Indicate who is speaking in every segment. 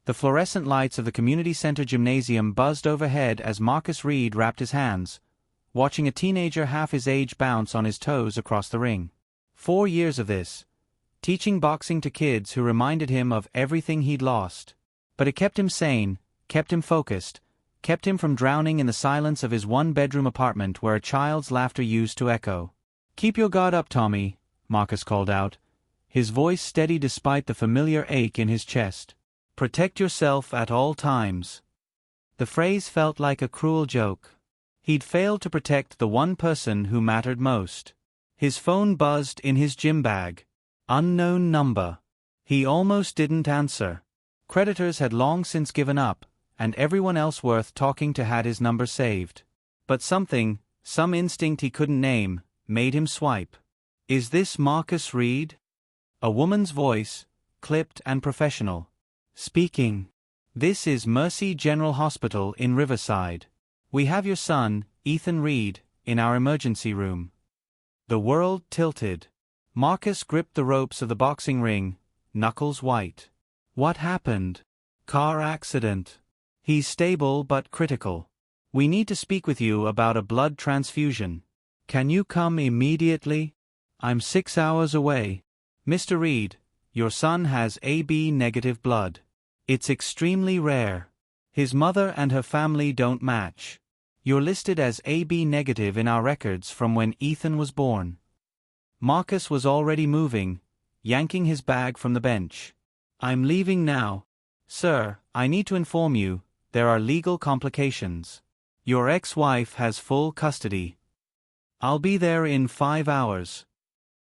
Speaker 1: The fluorescent lights of the community center gymnasium buzzed overhead as Marcus Reed wrapped his hands, watching a teenager half his age bounce on his toes across the ring. 4 years of this, teaching boxing to kids who reminded him of everything he'd lost. But it kept him sane, kept him focused, kept him from drowning in the silence of his one-bedroom apartment where a child's laughter used to echo. "Keep your guard up, Tommy," Marcus called out, his voice steady despite the familiar ache in his chest. "Protect yourself at all times." The phrase felt like a cruel joke. He'd failed to protect the one person who mattered most. His phone buzzed in his gym bag. Unknown number. He almost didn't answer. Creditors had long since given up, and everyone else worth talking to had his number saved. But something, some instinct he couldn't name, made him swipe. "Is this Marcus Reed?" A woman's voice, clipped and professional. "Speaking. This is Mercy General Hospital in Riverside. We have your son, Ethan Reed, in our emergency room." The world tilted. Marcus gripped the ropes of the boxing ring, knuckles white. "What happened?" "Car accident. He's stable but critical. We need to speak with you about a blood transfusion. Can you come immediately?" "I'm 6 hours away." "Mr. Reed, your son has AB negative blood. It's extremely rare. His mother and her family don't match. You're listed as AB negative in our records from when Ethan was born." Marcus was already moving, yanking his bag from the bench. "I'm leaving now. Sir, I need to inform you, there are legal complications. Your ex-wife has full custody. I'll be there in 5 hours."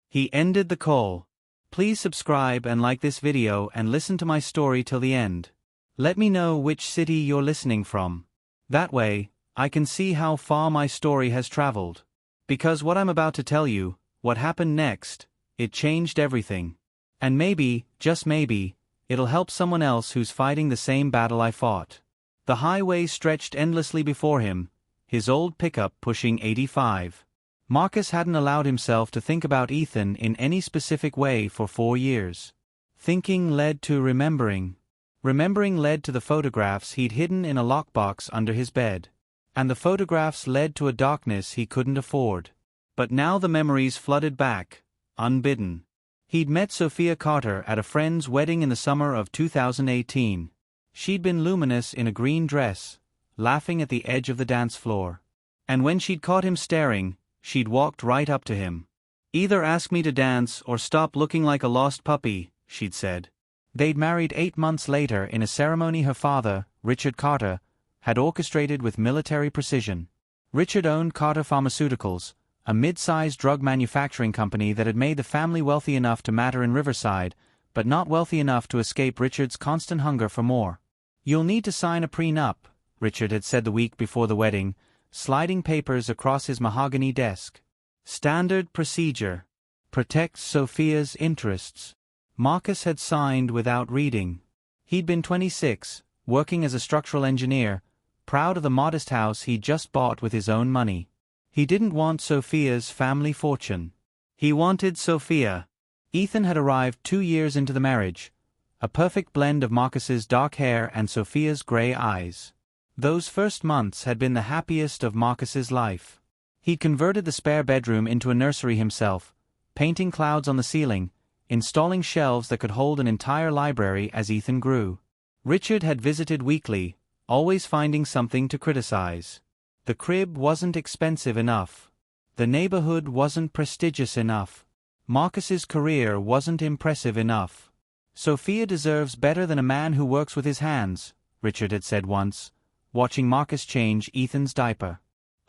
Speaker 1: He ended the call. Please subscribe and like this video and listen to my story till the end. Let me know which city you're listening from. That way, I can see how far my story has traveled. Because what I'm about to tell you, what happened next, it changed everything. And maybe, just maybe, it'll help someone else who's fighting the same battle I fought. The highway stretched endlessly before him, his old pickup pushing 85. Marcus hadn't allowed himself to think about Ethan in any specific way for 4 years. Thinking led to remembering. Remembering led to the photographs he'd hidden in a lockbox under his bed. And the photographs led to a darkness he couldn't afford. But now the memories flooded back, unbidden. He'd met Sophia Carter at a friend's wedding in the summer of 2018. She'd been luminous in a green dress, laughing at the edge of the dance floor. And when she'd caught him staring, she'd walked right up to him. "Either ask me to dance or stop looking like a lost puppy," she'd said. They'd married 8 months later in a ceremony her father, Richard Carter, had orchestrated with military precision. Richard owned Carter Pharmaceuticals, a mid-sized drug manufacturing company that had made the family wealthy enough to matter in Riverside, but not wealthy enough to escape Richard's constant hunger for more. "You'll need to sign a prenup," Richard had said the week before the wedding, sliding papers across his mahogany desk. "Standard procedure. Protects Sophia's interests." Marcus had signed without reading. He'd been 26, working as a structural engineer, proud of the modest house he'd just bought with his own money. He didn't want Sophia's family fortune. He wanted Sophia. Ethan had arrived 2 years into the marriage, a perfect blend of Marcus's dark hair and Sophia's gray eyes. Those first months had been the happiest of Marcus's life. He'd converted the spare bedroom into a nursery himself, painting clouds on the ceiling, installing shelves that could hold an entire library as Ethan grew. Richard had visited weekly, always finding something to criticize. The crib wasn't expensive enough. The neighborhood wasn't prestigious enough. Marcus's career wasn't impressive enough. "Sophia deserves better than a man who works with his hands," Richard had said once, watching Marcus change Ethan's diaper.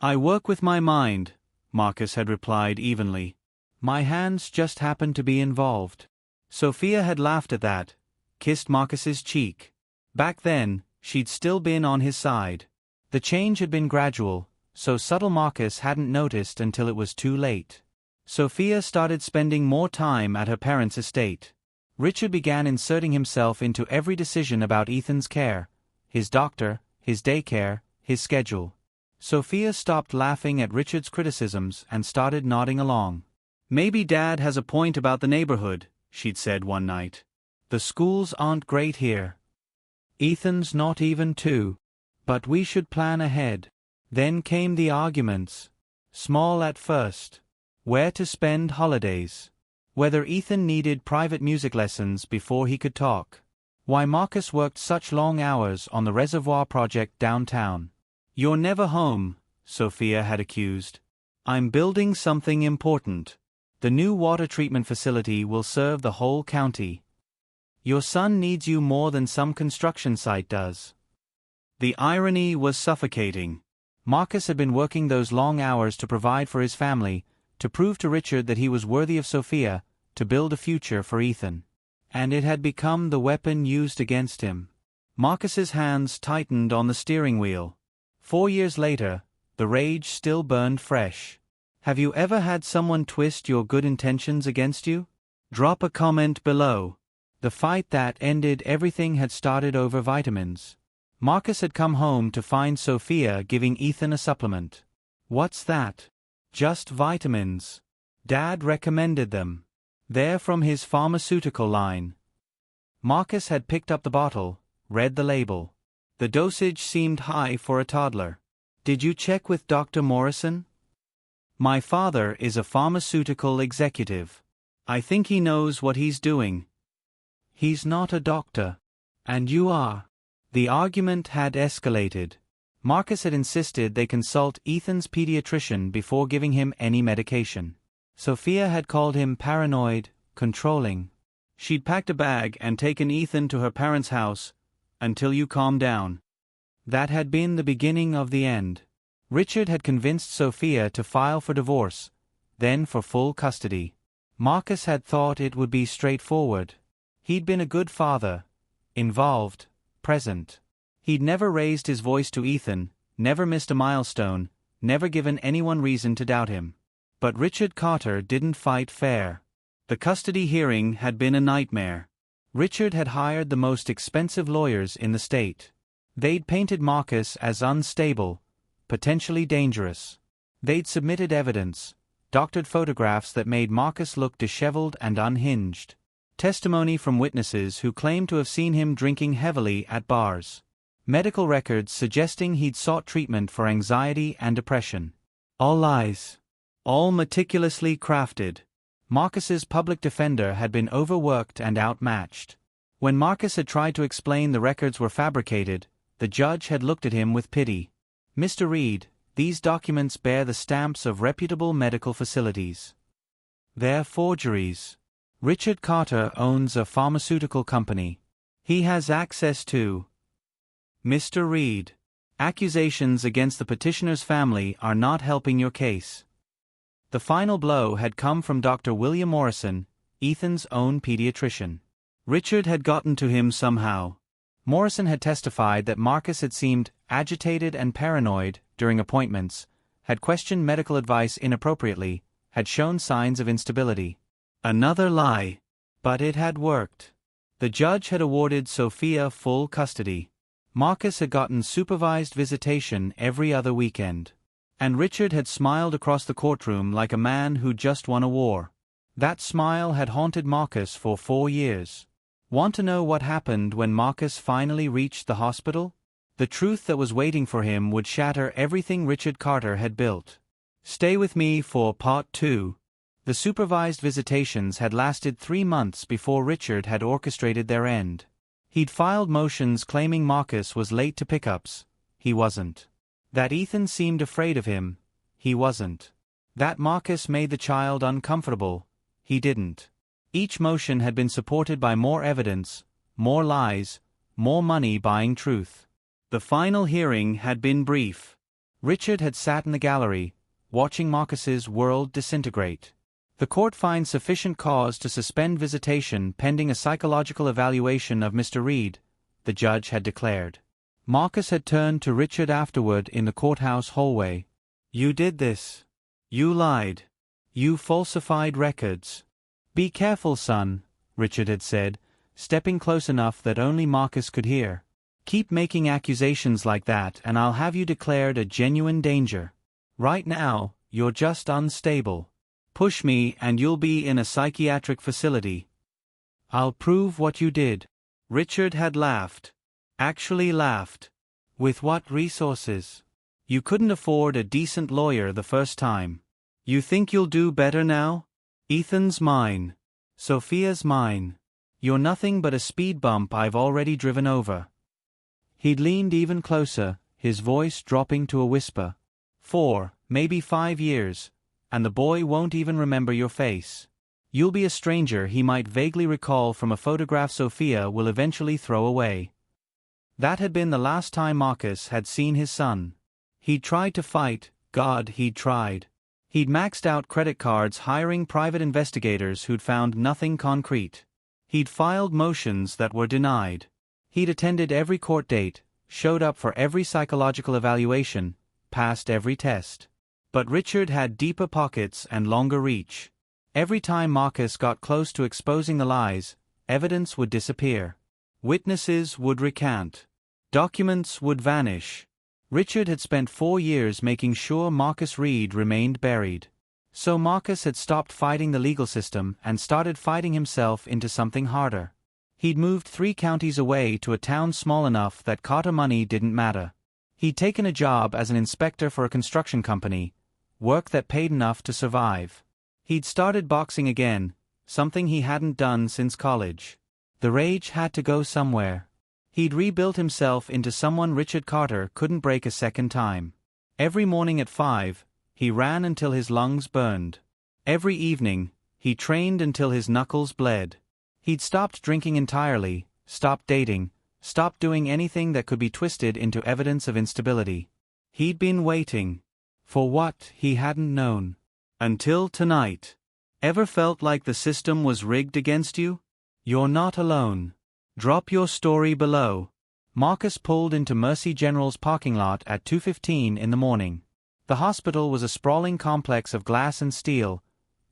Speaker 1: "I work with my mind," Marcus had replied evenly. "My hands just happen to be involved." Sophia had laughed at that, kissed Marcus's cheek. Back then, she'd still been on his side. The change had been gradual, so subtle Marcus hadn't noticed until it was too late. Sophia started spending more time at her parents' estate. Richard began inserting himself into every decision about Ethan's care, his doctor, his daycare, his schedule. Sophia stopped laughing at Richard's criticisms and started nodding along. "Maybe Dad has a point about the neighborhood," she'd said one night. "The schools aren't great here." Ethan's not even 2. But we should plan ahead. Then came the arguments. Small at first. Where to spend holidays. Whether Ethan needed private music lessons before he could talk. Why Marcus worked such long hours on the reservoir project downtown. You're never home, Sophia had accused. I'm building something important. The new water treatment facility will serve the whole county. Your son needs you more than some construction site does. The irony was suffocating. Marcus had been working those long hours to provide for his family, to prove to Richard that he was worthy of Sophia, to build a future for Ethan. And it had become the weapon used against him. Marcus's hands tightened on the steering wheel. 4 years later, the rage still burned fresh. Have you ever had someone twist your good intentions against you? Drop a comment below. The fight that ended everything had started over vitamins. Marcus had come home to find Sophia giving Ethan a supplement. What's that? Just vitamins. Dad recommended them. They're from his pharmaceutical line. Marcus had picked up the bottle, read the label. The dosage seemed high for a toddler. Did you check with Dr. Morrison? My father is a pharmaceutical executive. I think he knows what he's doing. He's not a doctor. And you are. The argument had escalated. Marcus had insisted they consult Ethan's pediatrician before giving him any medication. Sophia had called him paranoid, controlling. She'd packed a bag and taken Ethan to her parents' house, until you calm down. That had been the beginning of the end. Richard had convinced Sophia to file for divorce, then for full custody. Marcus had thought it would be straightforward. He'd been a good father, involved, present. He'd never raised his voice to Ethan, never missed a milestone, never given anyone reason to doubt him. But Richard Carter didn't fight fair. The custody hearing had been a nightmare. Richard had hired the most expensive lawyers in the state. They'd painted Marcus as unstable, potentially dangerous. They'd submitted evidence, doctored photographs that made Marcus look disheveled and unhinged. Testimony from witnesses who claimed to have seen him drinking heavily at bars. Medical records suggesting he'd sought treatment for anxiety and depression. All lies. All meticulously crafted. Marcus's public defender had been overworked and outmatched. When Marcus had tried to explain the records were fabricated, the judge had looked at him with pity. Mr. Reed, these documents bear the stamps of reputable medical facilities. They're forgeries. Richard Carter owns a pharmaceutical company. He has access to. Mr. Reed, accusations against the petitioner's family are not helping your case. The final blow had come from Dr. William Morrison, Ethan's own pediatrician. Richard had gotten to him somehow. Morrison had testified that Marcus had seemed agitated and paranoid during appointments, had questioned medical advice inappropriately, had shown signs of instability. Another lie. But it had worked. The judge had awarded Sophia full custody. Marcus had gotten supervised visitation every other weekend. And Richard had smiled across the courtroom like a man who'd just won a war. That smile had haunted Marcus for 4 years. Want to know what happened when Marcus finally reached the hospital? The truth that was waiting for him would shatter everything Richard Carter had built. Stay with me for part 2. The supervised visitations had lasted 3 months before Richard had orchestrated their end. He'd filed motions claiming Marcus was late to pickups. He wasn't. That Ethan seemed afraid of him. He wasn't. That Marcus made the child uncomfortable. He didn't. Each motion had been supported by more evidence, more lies, more money buying truth. The final hearing had been brief. Richard had sat in the gallery, watching Marcus's world disintegrate. The court finds sufficient cause to suspend visitation pending a psychological evaluation of Mr. Reed, the judge had declared. Marcus had turned to Richard afterward in the courthouse hallway. You did this. You lied. You falsified records. Be careful, son, Richard had said, stepping close enough that only Marcus could hear. Keep making accusations like that and I'll have you declared a genuine danger. Right now, you're just unstable. Push me and you'll be in a psychiatric facility. I'll prove what you did. Richard had laughed. Actually laughed. With what resources? You couldn't afford a decent lawyer the first time. You think you'll do better now? Ethan's mine. Sophia's mine. You're nothing but a speed bump I've already driven over. He'd leaned even closer, his voice dropping to a whisper. 4, maybe 5 years, and the boy won't even remember your face. You'll be a stranger he might vaguely recall from a photograph Sophia will eventually throw away. That had been the last time Marcus had seen his son. He'd tried to fight, God, he'd tried. He'd maxed out credit cards hiring private investigators who'd found nothing concrete. He'd filed motions that were denied. He'd attended every court date, showed up for every psychological evaluation, passed every test. But Richard had deeper pockets and longer reach. Every time Marcus got close to exposing the lies, evidence would disappear. Witnesses would recant. Documents would vanish. Richard had spent 4 years making sure Marcus Reed remained buried. So Marcus had stopped fighting the legal system and started fighting himself into something harder. He'd moved 3 counties away to a town small enough that Carter money didn't matter. He'd taken a job as an inspector for a construction company, work that paid enough to survive. He'd started boxing again, something he hadn't done since college. The rage had to go somewhere. He'd rebuilt himself into someone Richard Carter couldn't break a second time. Every morning at 5, he ran until his lungs burned. Every evening, he trained until his knuckles bled. He'd stopped drinking entirely, stopped dating, stopped doing anything that could be twisted into evidence of instability. He'd been waiting. For what he hadn't known. Until tonight. Ever felt like the system was rigged against you? You're not alone. Drop your story below. Marcus pulled into Mercy General's parking lot at 2:15 in the morning. The hospital was a sprawling complex of glass and steel,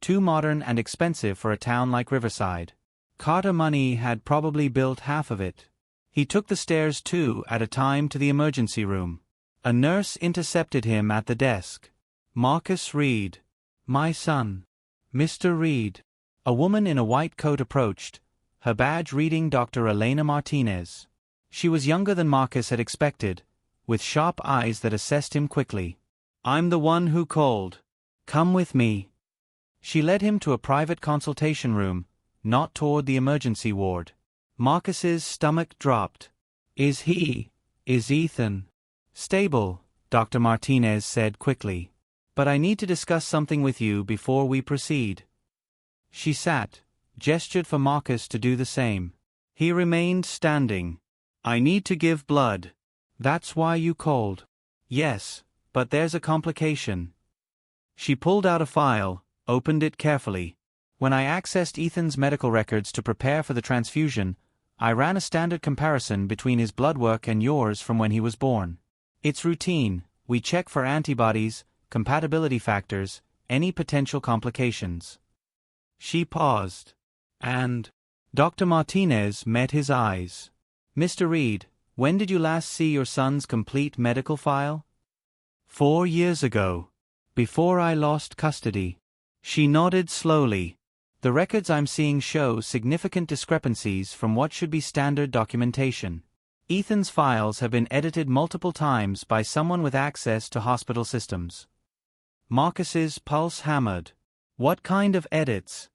Speaker 1: too modern and expensive for a town like Riverside. Carter money had probably built half of it. He took the stairs 2 at a time to the emergency room. A nurse intercepted him at the desk. Marcus Reed. My son. Mr. Reed. A woman in a white coat approached, her badge reading Dr. Elena Martinez. She was younger than Marcus had expected, with sharp eyes that assessed him quickly. I'm the one who called. Come with me. She led him to a private consultation room, not toward the emergency ward. Marcus's stomach dropped. Is Ethan stable? Dr. Martinez said quickly. But I need to discuss something with you before we proceed. She sat, gestured for Marcus to do the same. He remained standing. I need to give blood. That's why you called. Yes, but there's a complication. She pulled out a file, opened it carefully. When I accessed Ethan's medical records to prepare for the transfusion, I ran a standard comparison between his blood work and yours from when he was born. It's routine. We check for antibodies, compatibility factors, any potential complications. She paused. And Dr. Martinez met his eyes. Mr. Reed, when did you last see your son's complete medical file? 4 years ago. Before I lost custody. She nodded slowly. The records I'm seeing show significant discrepancies from what should be standard documentation. Ethan's files have been edited multiple times by someone with access to hospital systems. Marcus's pulse hammered. What kind of edits?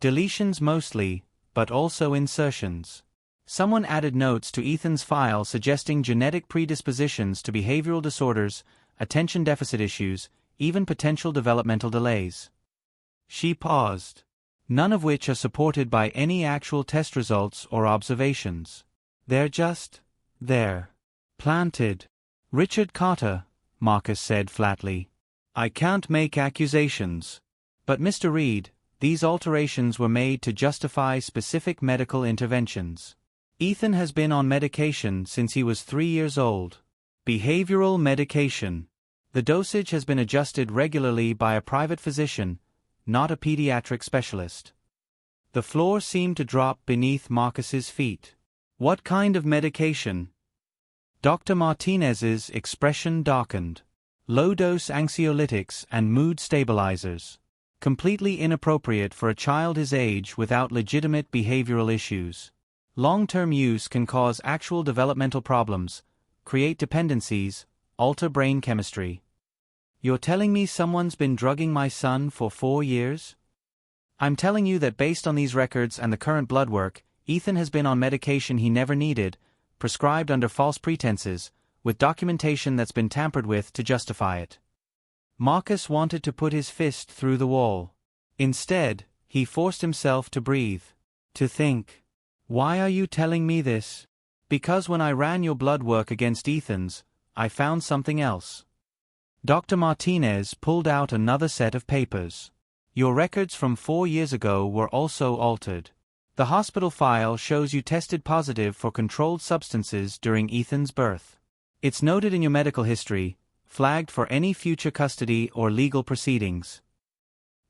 Speaker 1: Deletions mostly, but also insertions. Someone added notes to Ethan's file suggesting genetic predispositions to behavioral disorders, attention deficit issues, even potential developmental delays. She paused. None of which are supported by any actual test results or observations. They're just there. Planted. Richard Carter, Marcus said flatly. I can't make accusations. But Mr. Reed, these alterations were made to justify specific medical interventions. Ethan has been on medication since he was 3 years old. Behavioral medication. The dosage has been adjusted regularly by a private physician, not a pediatric specialist. The floor seemed to drop beneath Marcus's feet. What kind of medication? Dr. Martinez's expression darkened. Low-dose anxiolytics and mood stabilizers. Completely inappropriate for a child his age without legitimate behavioral issues. Long-term use can cause actual developmental problems, create dependencies, alter brain chemistry. You're telling me someone's been drugging my son for 4 years? I'm telling you that based on these records and the current blood work, Ethan has been on medication he never needed, prescribed under false pretenses, with documentation that's been tampered with to justify it. Marcus wanted to put his fist through the wall. Instead, he forced himself to breathe, to think. Why are you telling me this? Because when I ran your blood work against Ethan's, I found something else. Dr. Martinez pulled out another set of papers. Your records from 4 years ago were also altered. The hospital file shows you tested positive for controlled substances during Ethan's birth. It's noted in your medical history, flagged for any future custody or legal proceedings.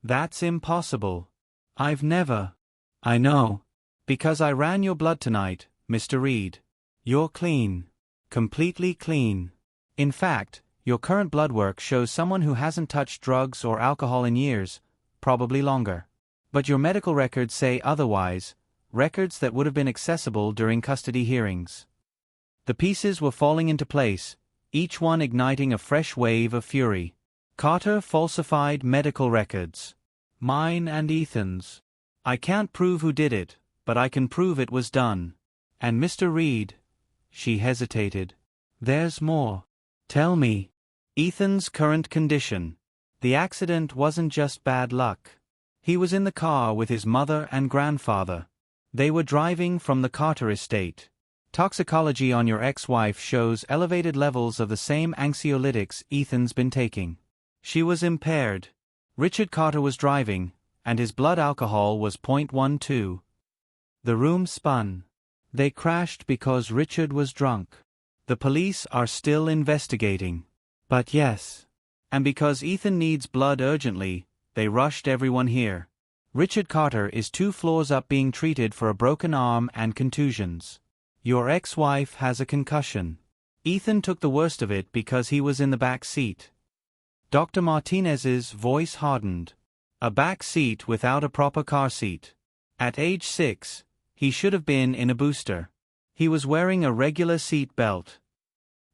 Speaker 1: That's impossible. I've never. I know. Because I ran your blood tonight, Mr. Reed. You're clean. Completely clean. In fact, your current blood work shows someone who hasn't touched drugs or alcohol in years, probably longer. But your medical records say otherwise, records that would have been accessible during custody hearings. The pieces were falling into place, each one igniting a fresh wave of fury. Carter falsified medical records. Mine and Ethan's. I can't prove who did it, but I can prove it was done. And Mr. Reed. She hesitated. There's more. Tell me. Ethan's current condition. The accident wasn't just bad luck. He was in the car with his mother and grandfather. They were driving from the Carter estate. Toxicology on your ex-wife shows elevated levels of the same anxiolytics Ethan's been taking. She was impaired. Richard Carter was driving, and his blood alcohol was 0.12. The room spun. They crashed because Richard was drunk. The police are still investigating. But yes. And because Ethan needs blood urgently, they rushed everyone here. Richard Carter is 2 floors up being treated for a broken arm and contusions. Your ex-wife has a concussion. Ethan took the worst of it because he was in the back seat. Dr. Martinez's voice hardened. A back seat without a proper car seat. At age 6, he should have been in a booster. He was wearing a regular seat belt.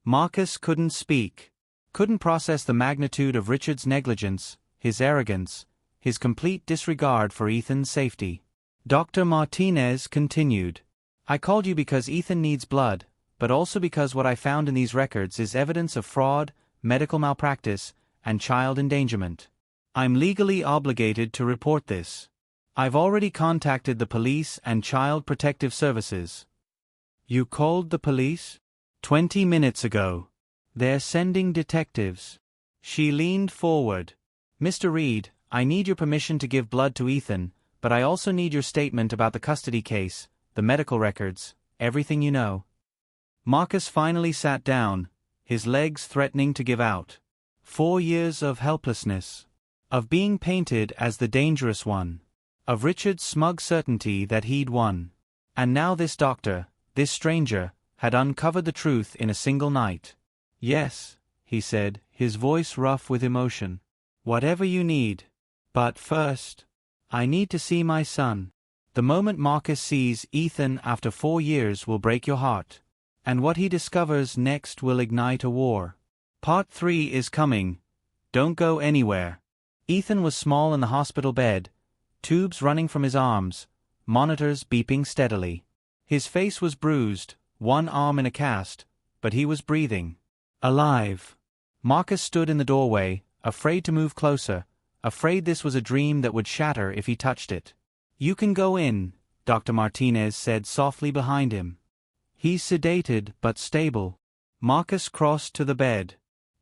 Speaker 1: Marcus couldn't speak. Couldn't process the magnitude of Richard's negligence, his arrogance, his complete disregard for Ethan's safety. Dr. Martinez continued. I called you because Ethan needs blood, but also because what I found in these records is evidence of fraud, medical malpractice, and child endangerment. I'm legally obligated to report this. I've already contacted the police and Child Protective Services. You called the police? 20 minutes ago. They're sending detectives. She leaned forward. Mr. Reed, I need your permission to give blood to Ethan, but I also need your statement about the custody case, the medical records, everything you know. Marcus finally sat down, his legs threatening to give out. 4 years of helplessness. Of being painted as the dangerous one. Of Richard's smug certainty that he'd won. And now this doctor, this stranger, had uncovered the truth in a single night. Yes, he said, his voice rough with emotion. Whatever you need. But first, I need to see my son. The moment Marcus sees Ethan after 4 years will break your heart. And what he discovers next will ignite a war. Part 3 is coming. Don't go anywhere. Ethan was small in the hospital bed, tubes running from his arms, monitors beeping steadily. His face was bruised, one arm in a cast, but he was breathing. Alive. Marcus stood in the doorway, afraid to move closer, afraid this was a dream that would shatter if he touched it. You can go in, Dr. Martinez said softly behind him. He's sedated but stable. Marcus crossed to the bed.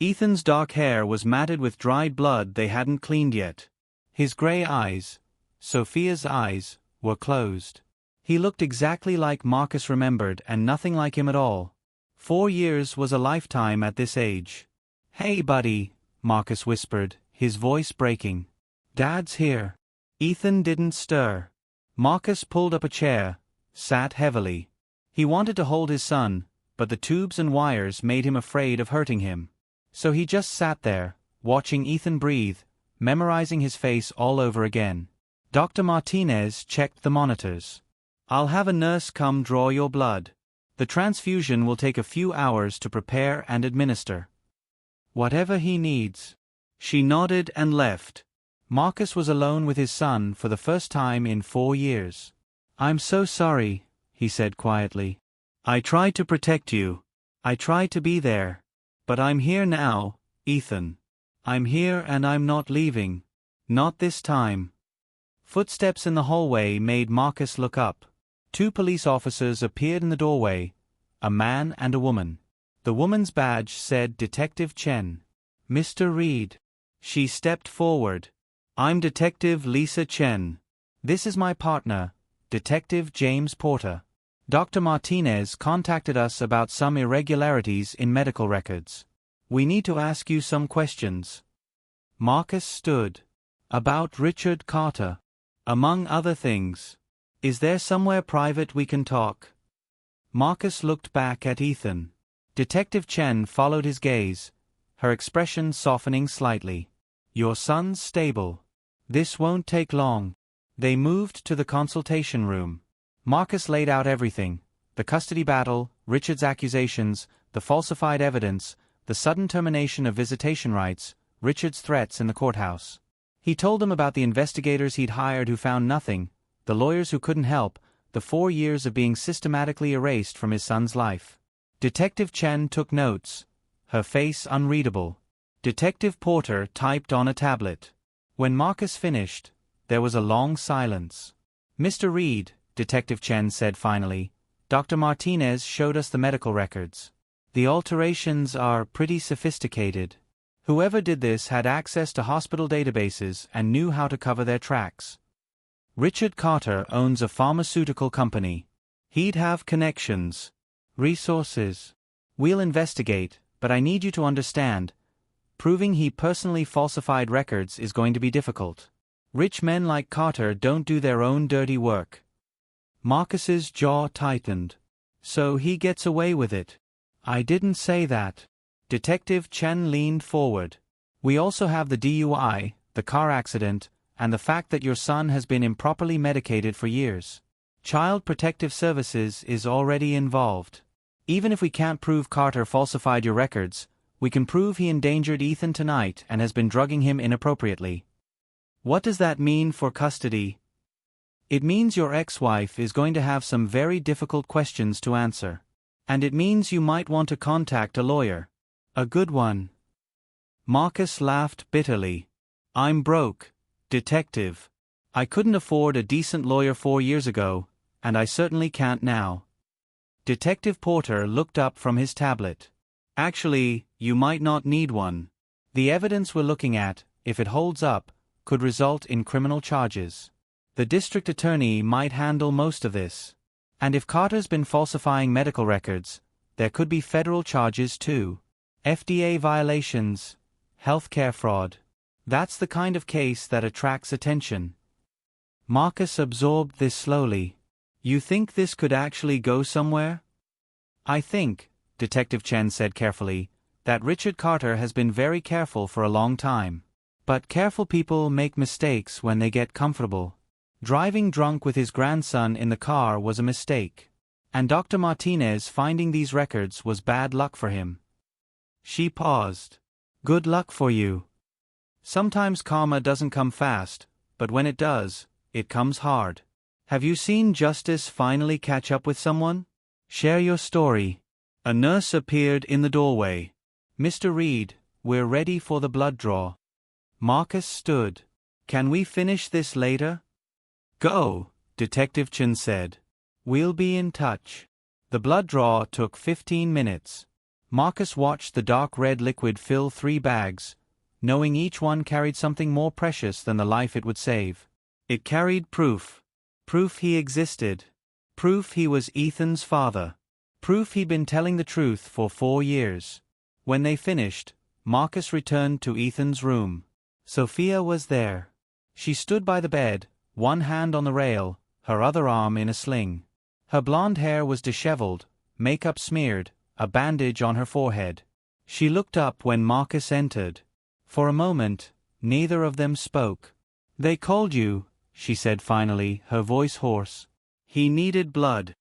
Speaker 1: Ethan's dark hair was matted with dried blood they hadn't cleaned yet. His gray eyes, Sophia's eyes, were closed. He looked exactly like Marcus remembered and nothing like him at all. 4 years was a lifetime at this age. Hey buddy, Marcus whispered, his voice breaking. Dad's here. Ethan didn't stir. Marcus pulled up a chair, sat heavily. He wanted to hold his son, but the tubes and wires made him afraid of hurting him. So he just sat there, watching Ethan breathe, memorizing his face all over again. Dr. Martinez checked the monitors. I'll have a nurse come draw your blood. The transfusion will take a few hours to prepare and administer. Whatever he needs." She nodded and left. Marcus was alone with his son for the first time in 4 years. "I'm so sorry," he said quietly. "I tried to protect you. I tried to be there. But I'm here now, Ethan. I'm here and I'm not leaving. Not this time." Footsteps in the hallway made Marcus look up. 2 police officers appeared in the doorway, a man and a woman. The woman's badge said Detective Chen. "Mr. Reed." She stepped forward. "I'm Detective Lisa Chen. This is my partner, Detective James Porter. Dr. Martinez contacted us about some irregularities in medical records. We need to ask you some questions." Marcus stood. "About Richard Carter. Among other things. Is there somewhere private we can talk?" Marcus looked back at Ethan. Detective Chen followed his gaze, her expression softening slightly. "Your son's stable. This won't take long." They moved to the consultation room. Marcus laid out everything: the custody battle, Richard's accusations, the falsified evidence, the sudden termination of visitation rights, Richard's threats in the courthouse. He told them about the investigators he'd hired who found nothing, the lawyers who couldn't help, the 4 years of being systematically erased from his son's life. Detective Chen took notes, her face unreadable. Detective Porter typed on a tablet. When Marcus finished, there was a long silence. "Mr. Reed," Detective Chen said finally, "Dr. Martinez showed us the medical records. The alterations are pretty sophisticated. Whoever did this had access to hospital databases and knew how to cover their tracks. Richard Carter owns a pharmaceutical company. He'd have connections, resources. We'll investigate, but I need you to understand, proving he personally falsified records is going to be difficult. Rich men like Carter don't do their own dirty work." Marcus's jaw tightened. "So he gets away with it?" "I didn't say that." Detective Chen leaned forward. "We also have the DUI, the car accident, and the fact that your son has been improperly medicated for years. Child Protective Services is already involved. Even if we can't prove Carter falsified your records, we can prove he endangered Ethan tonight and has been drugging him inappropriately. What does that mean for custody?" "It means your ex-wife is going to have some very difficult questions to answer. And it means you might want to contact a lawyer. A good one." Marcus laughed bitterly. "I'm broke, Detective. I couldn't afford a decent lawyer 4 years ago, and I certainly can't now." Detective Porter looked up from his tablet. "Actually, you might not need one. The evidence we're looking at, if it holds up, could result in criminal charges. The district attorney might handle most of this. And if Carter's been falsifying medical records, there could be federal charges too. FDA violations, healthcare fraud. That's the kind of case that attracts attention." Marcus absorbed this slowly. "You think this could actually go somewhere?" "I think," Detective Chen said carefully, "that Richard Carter has been very careful for a long time. But careful people make mistakes when they get comfortable. Driving drunk with his grandson in the car was a mistake. And Dr. Martinez finding these records was bad luck for him." She paused. "Good luck for you. Sometimes karma doesn't come fast, but when it does, it comes hard. Have you seen justice finally catch up with someone? Share your story." A nurse appeared in the doorway. "Mr. Reed, we're ready for the blood draw." Marcus stood. "Can we finish this later?" "Go," Detective Chen said. "We'll be in touch." The blood draw took 15 minutes. Marcus watched the dark red liquid fill 3 bags, knowing each one carried something more precious than the life it would save. It carried proof. Proof he existed. Proof he was Ethan's father. Proof he'd been telling the truth for 4 years. When they finished, Marcus returned to Ethan's room. Sophia was there. She stood by the bed, one hand on the rail, her other arm in a sling. Her blonde hair was disheveled, makeup smeared, a bandage on her forehead. She looked up when Marcus entered. For a moment, neither of them spoke. "They called you," she said finally, her voice hoarse. He needed blood.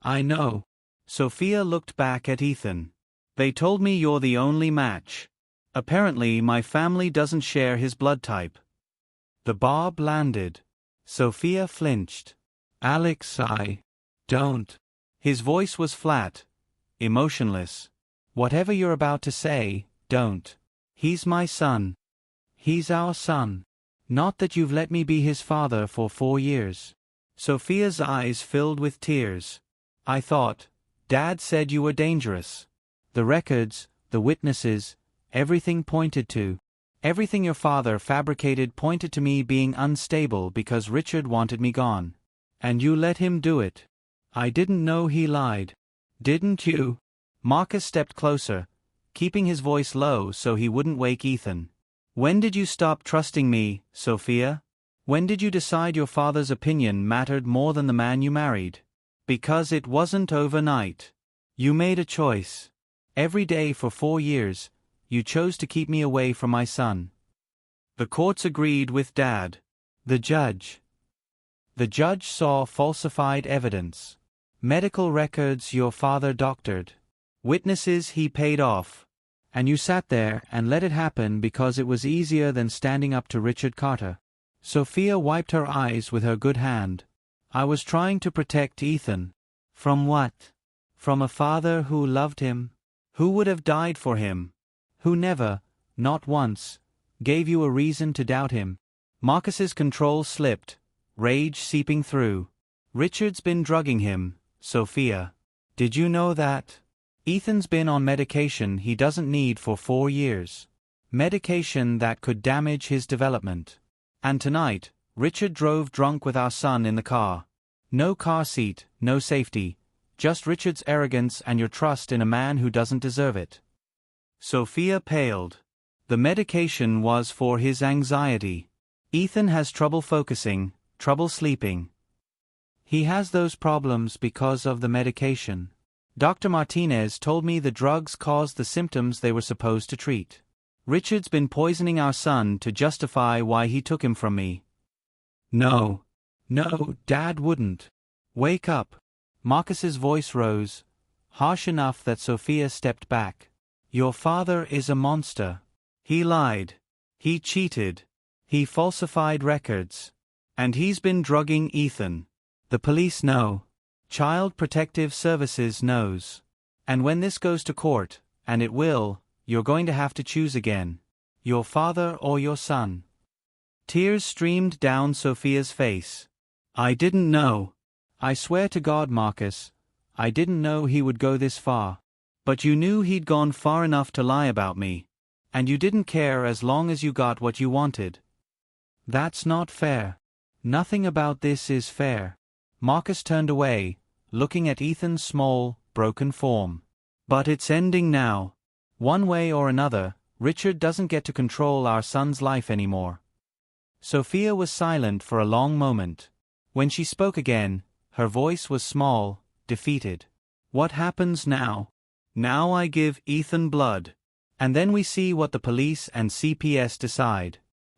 Speaker 1: I know. Sophia looked back at Ethan. They told me you're the only match. Apparently my family doesn't share his blood type. The barb landed. Sophia flinched. Alex, I don't. His voice was flat, emotionless. Whatever you're about to say, don't. He's my son. He's our son. Not that you've let me be his father for 4 years. Sophia's eyes filled with tears. I thought, Dad said you were dangerous. The records, the witnesses, everything pointed to. Everything your father fabricated pointed to me being unstable because Richard wanted me gone. And you let him do it. I didn't know he lied. Didn't you? Marcus stepped closer, keeping his voice low so he wouldn't wake Ethan. When did you stop trusting me, Sophia? When did you decide your father's opinion mattered more than the man you married? Because it wasn't overnight. You made a choice. Every day for 4 years, you chose to keep me away from my son. The courts agreed with Dad. The judge saw falsified evidence. Medical records your father doctored. Witnesses he paid off. And you sat there and let it happen because it was easier than standing up to Richard Carter. Sophia wiped her eyes with her good hand. I was trying to protect Ethan. From what? From a father who loved him, who would have died for him, who never, not once, gave you a reason to doubt him. Marcus's control slipped, rage seeping through. Richard's been drugging him, Sophia. Did you know that? Ethan's been on medication he doesn't need for 4 years. Medication that could damage his development. And tonight, Richard drove drunk with our son in the car. No car seat, no safety. Just Richard's arrogance and your trust in a man who doesn't deserve it. Sophia paled. The medication was for his anxiety. Ethan has trouble focusing, trouble sleeping. He has those problems because of the medication. Dr. Martinez told me the drugs caused the symptoms they were supposed to treat. Richard's been poisoning our son to justify why he took him from me. No, Dad wouldn't. Wake up. Marcus's voice rose, harsh enough that Sophia stepped back. Your father is a monster. He lied. He cheated. He falsified records. And he's been drugging Ethan. The police know. Child Protective Services knows. And when this goes to court, and it will, you're going to have to choose again. Your father or your son. Tears streamed down Sophia's face. I didn't know. I swear to God, Marcus, I didn't know he would go this far. But you knew he'd gone far enough to lie about me. And you didn't care as long as you got what you wanted. That's not fair. Nothing about this is fair. Marcus turned away, looking at Ethan's small, broken form. But it's ending now. One way or another, Richard doesn't get to control our son's life anymore. Sophia was silent for a long moment. When she spoke again, her voice was small, defeated. What happens now? Now I give Ethan blood. And then we see what the police and CPS decide.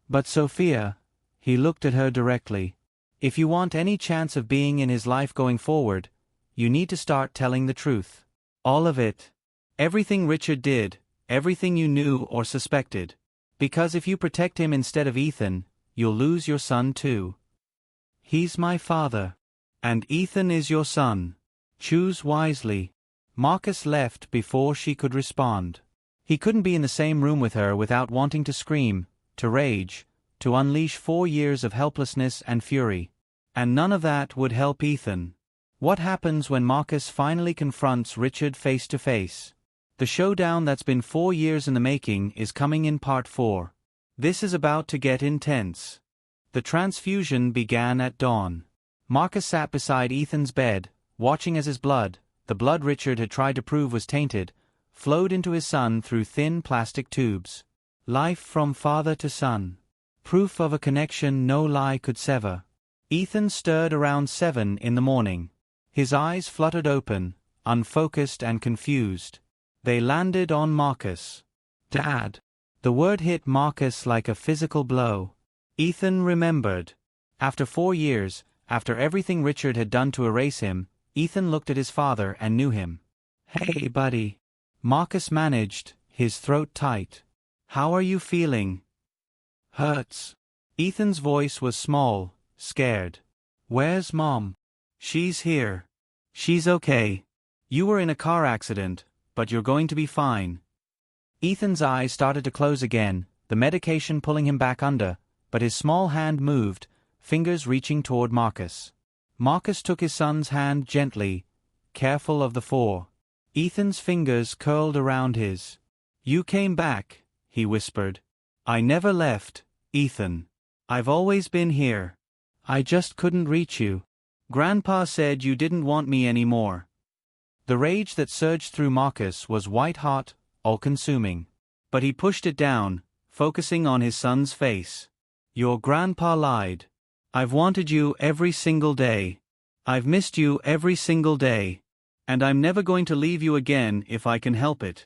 Speaker 1: But Sophia, he looked at her directly. If you want any chance of being in his life going forward, you need to start telling the truth. All of it. Everything Richard did, everything you knew or suspected. Because if you protect him instead of Ethan, you'll lose your son too. He's my father. And Ethan is your son. Choose wisely. Marcus left before she could respond. He couldn't be in the same room with her without wanting to scream, to rage, to unleash 4 years of helplessness and fury. And none of that would help Ethan. What happens when Marcus finally confronts Richard face to face? The showdown that's been 4 years in the making is coming in part 4. This is about to get intense. The transfusion began at dawn. Marcus sat beside Ethan's bed, watching as his blood, the blood Richard had tried to prove was tainted, flowed into his son through thin plastic tubes. Life from father to son. Proof of a connection no lie could sever. Ethan stirred around 7 in the morning. His eyes fluttered open, unfocused and confused. They landed on Marcus. Dad. The word hit Marcus like a physical blow. Ethan remembered. After 4 years, After everything Richard had done to erase him, Ethan looked at his father and knew him. "Hey, buddy." Marcus managed, his throat tight. "How are you feeling?" "Hurts." Ethan's voice was small, scared. "Where's Mom?" "She's here. She's okay. You were in a car accident, but you're going to be fine." Ethan's eyes started to close again, the medication pulling him back under, but his small hand moved, fingers reaching toward Marcus. Marcus took his son's hand gently, careful of the four. Ethan's fingers curled around his. "You came back," he whispered. "I never left, Ethan. I've always been here. I just couldn't reach you. Grandpa said you didn't want me anymore." The rage that surged through Marcus was white-hot, all-consuming. But he pushed it down, focusing on his son's face. "Your grandpa lied. I've wanted you every single day. I've missed you every single day. And I'm never going to leave you again if I can help it.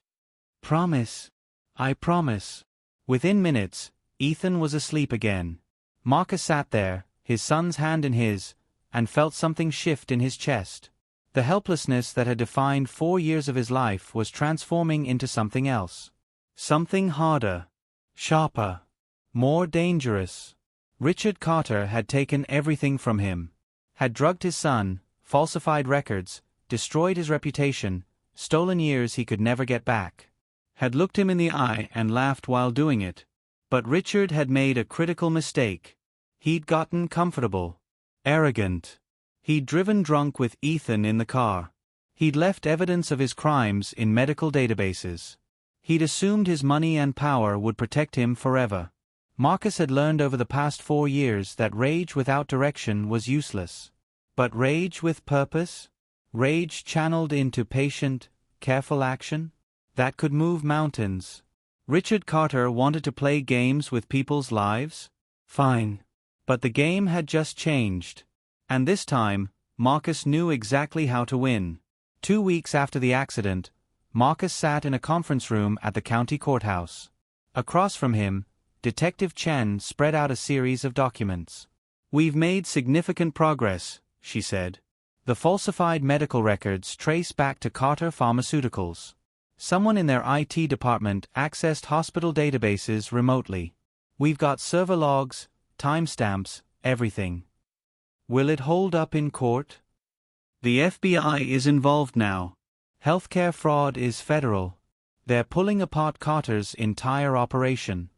Speaker 1: Promise. I promise." Within minutes, Ethan was asleep again. Marcus sat there, his son's hand in his, and felt something shift in his chest. The helplessness that had defined 4 years of his life was transforming into something else. Something harder, sharper, more dangerous. Richard Carter had taken everything from him. Had drugged his son, falsified records, destroyed his reputation, stolen years he could never get back. Had looked him in the eye and laughed while doing it. But Richard had made a critical mistake. He'd gotten comfortable. Arrogant. He'd driven drunk with Ethan in the car. He'd left evidence of his crimes in medical databases. He'd assumed his money and power would protect him forever. Marcus had learned over the past 4 years that rage without direction was useless. But rage with purpose? Rage channeled into patient, careful action? That could move mountains. Richard Carter wanted to play games with people's lives? Fine. But the game had just changed. And this time, Marcus knew exactly how to win. 2 weeks after the accident, Marcus sat in a conference room at the county courthouse. Across from him, Detective Chen spread out a series of documents. "We've made significant progress," she said. "The falsified medical records trace back to Carter Pharmaceuticals. Someone in their IT department accessed hospital databases remotely. We've got server logs, timestamps, everything." "Will it hold up in court?" "The FBI is involved now. Healthcare fraud is federal. They're pulling apart Carter's entire operation."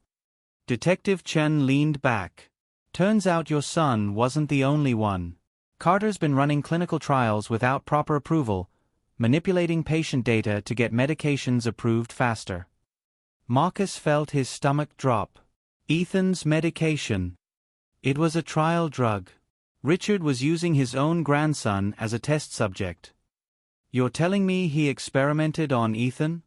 Speaker 1: Detective Chen leaned back. "Turns out your son wasn't the only one. Carter's been running clinical trials without proper approval, manipulating patient data to get medications approved faster." Marcus felt his stomach drop. Ethan's medication. It was a trial drug. Richard was using his own grandson as a test subject. "You're telling me he experimented on Ethan?"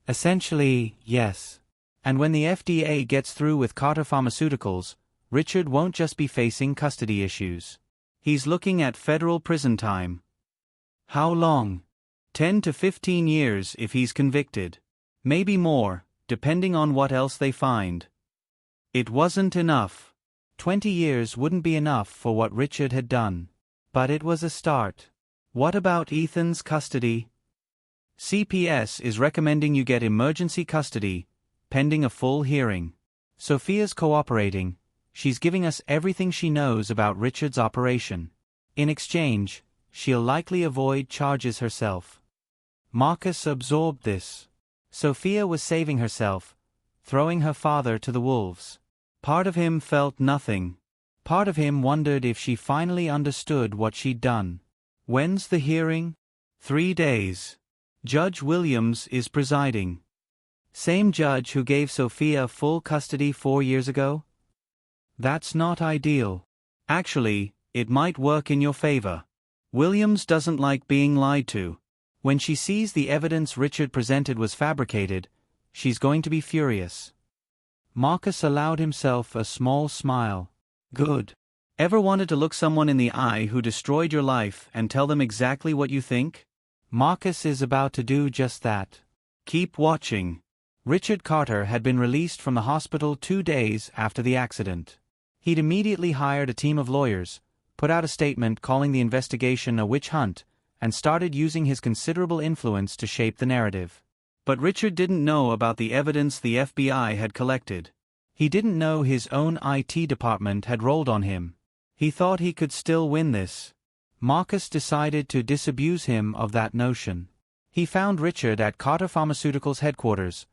Speaker 1: "Essentially, yes. And when the FDA gets through with Carter Pharmaceuticals, Richard won't just be facing custody issues. He's looking at federal prison time." "How long?" 10 to 15 years if he's convicted. Maybe more, depending on what else they find." It wasn't enough. 20 years wouldn't be enough for what Richard had done. But it was a start. "What about Ethan's custody?" "CPS is recommending you get emergency custody, pending a full hearing. Sophia's cooperating. She's giving us everything she knows about Richard's operation. In exchange, she'll likely avoid charges herself." Marcus absorbed this. Sophia was saving herself, throwing her father to the wolves. Part of him felt nothing. Part of him wondered if she finally understood what she'd done. "When's the hearing?" 3 days. Judge Williams is presiding. Same judge who gave Sophia full custody 4 years ago? That's not ideal. Actually, it might work in your favor. Williams doesn't like being lied to. When she sees the evidence Richard presented was fabricated, she's going to be furious. Marcus allowed himself a small smile. "Good. Ever wanted to look someone in the eye who destroyed your life and tell them exactly what you think? Marcus is about to do just that. Keep watching." Richard Carter had been released from the hospital 2 days after the accident. He'd immediately hired a team of lawyers, put out a statement calling the investigation a witch hunt, and started using his considerable influence to shape the narrative. But Richard didn't know about the evidence the FBI had collected. He didn't know his own IT department had rolled on him. He thought he could still win this. Marcus decided to disabuse him of that notion. He found Richard at Carter Pharmaceuticals headquarters,